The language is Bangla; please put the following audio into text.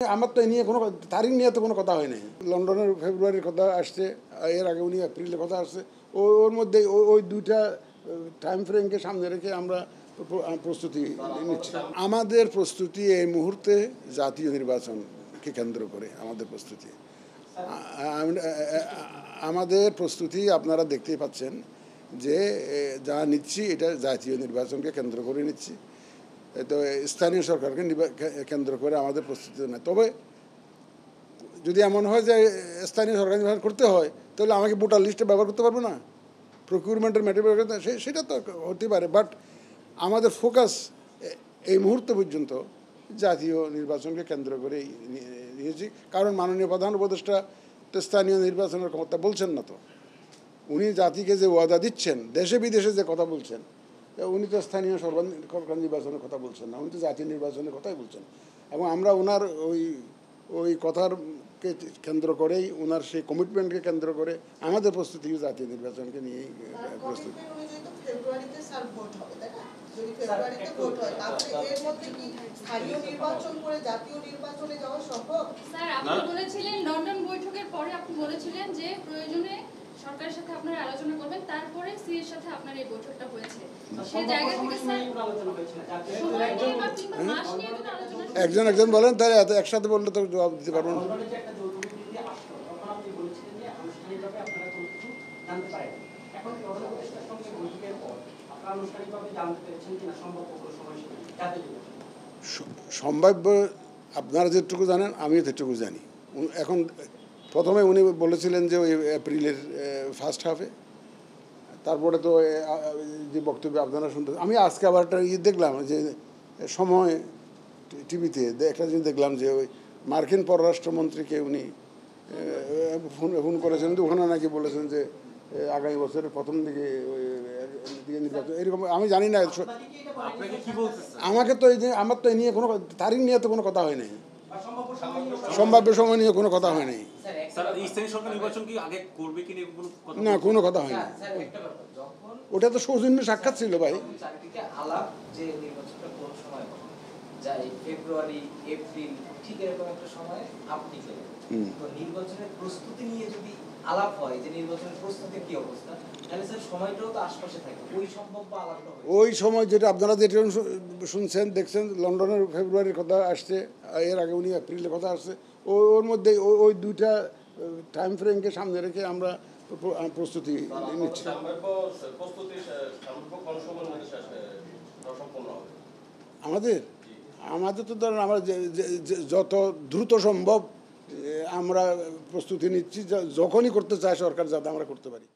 আমার তো নিয়ে কোনো তারিখ নিয়ে তো কোনো কথা হয় নাই। লন্ডনের ফেব্রুয়ারির কথা আসছে, এর আগে উনি এপ্রিলের কথা আসছে। ওর মধ্যে ওই দুইটা টাইম ফ্রেমকে সামনে রেখে আমরা প্রস্তুতি নিচ্ছি। আমাদের প্রস্তুতি এই মুহূর্তে জাতীয় নির্বাচনকে কেন্দ্র করে আমাদের প্রস্তুতি। আমাদের প্রস্তুতি আপনারা দেখতেই পাচ্ছেন যে যা নিচ্ছি এটা জাতীয় নির্বাচনকে কেন্দ্র করে নিচ্ছি। তো স্থানীয় সরকারকে কেন্দ্র করে আমাদের প্রস্তুতি নেই। তবে যদি এমন হয় যে স্থানীয় সরকার নির্বাচন করতে হয় তাহলে আমাকে ভোটার লিস্টে ব্যবহার করতে পারবো না, প্রকিউরমেন্টের ম্যাটেরিয়াল সেটা তো হতে পারে। বাট আমাদের ফোকাস এই মুহূর্ত পর্যন্ত জাতীয় নির্বাচনকে কেন্দ্র করে নিয়েছি। কারণ মাননীয় প্রধান উপদেষ্টা তো স্থানীয় নির্বাচনের কথা বলছেন না। তো উনি জাতিকে যে ওয়াদা দিচ্ছেন, দেশে বিদেশে যে কথা বলছেন, উনি তো স্থানীয় সরকার নির্বাচনের কথা বলছেন না, উনি তো জাতীয় নির্বাচনের কথাই বলছেন। এবং আমরা ওনার ওই কথারকে কেন্দ্র করেই, ওনার সেই কমিটমেন্টকে কেন্দ্র করে আমাদের প্রস্তুতি জাতীয় নির্বাচনকে নিয়েই প্রস্তুতি। লন্ডন বৈঠকের পরে আপনি বলেছিলেন যে প্রয়োজনে সরকারের সাথে আপনারা আলোচনা করবেন, তারপরে সিএর সাথে আপনার এই বৈঠকটা হয়েছে। সেই জায়গা থেকে স্যার একজন বলেন, তাহলে এত একসাথে বললে তো জবাব দিতে পারবো না। সম্ভাব্য আপনারা যেটুকু জানেন আমিও সেটুকু জানি। এখন প্রথমে উনি বলেছিলেন যে ওই এপ্রিলের ফার্স্ট হাফে, তারপরে তো যে বক্তব্য আপনারা শুনতে, আমি আজকে আবার একটা দেখলাম যে সময় টিভিতে একটা জিনিস দেখলাম যে ওই মার্কিন পররাষ্ট্রমন্ত্রীকে উনি ফোন করেছেন, ওখানে নাকি বলেছেন যে আগামী বছরের প্রথম দিকে নির্বাচন এরকম। আমি জানি না, আমাকে তো আমার তো নিয়ে কোনো তারিখ নিয়ে তো কোনো কথা হয় নাই, সম্ভাব্য সময় নিয়ে কোনো কথা হয় নাই। না, কোনো কথা হয় না, ওটা তো সৌজন্য সাক্ষাৎ ছিল ভাই। ফেব্রুয়ারি এপ্রিল ঠিক এরকম একটা সময় আপনি গেলেন, তো নির্বাচনের প্রস্তুতি নিয়ে যদি আলাপ হয় যে নির্বাচনের প্রস্তুতির কি অবস্থা, তাহলে স্যার সময়টাও তো আশপাশে থাকে, ওই সম্ভাব্য আলাপটা ওই সময় যেটা আপনারা যেটা শুনছেন দেখছেন, লন্ডনের ফেব্রুয়ারির কথা আসছে, এর আগে উনি এপ্রিলের কথা আসছে। ওর মধ্যে ওই দুইটা টাইম ফ্রেমকে সামনে রেখে আমরা প্রস্তুতি নিচ্ছি। আমাদের তো ধরেন আমরা যত দ্রুত সম্ভব আমরা প্রস্তুতি নিচ্ছি, যখনই করতে চায় সরকার যাতে আমরা করতে পারি।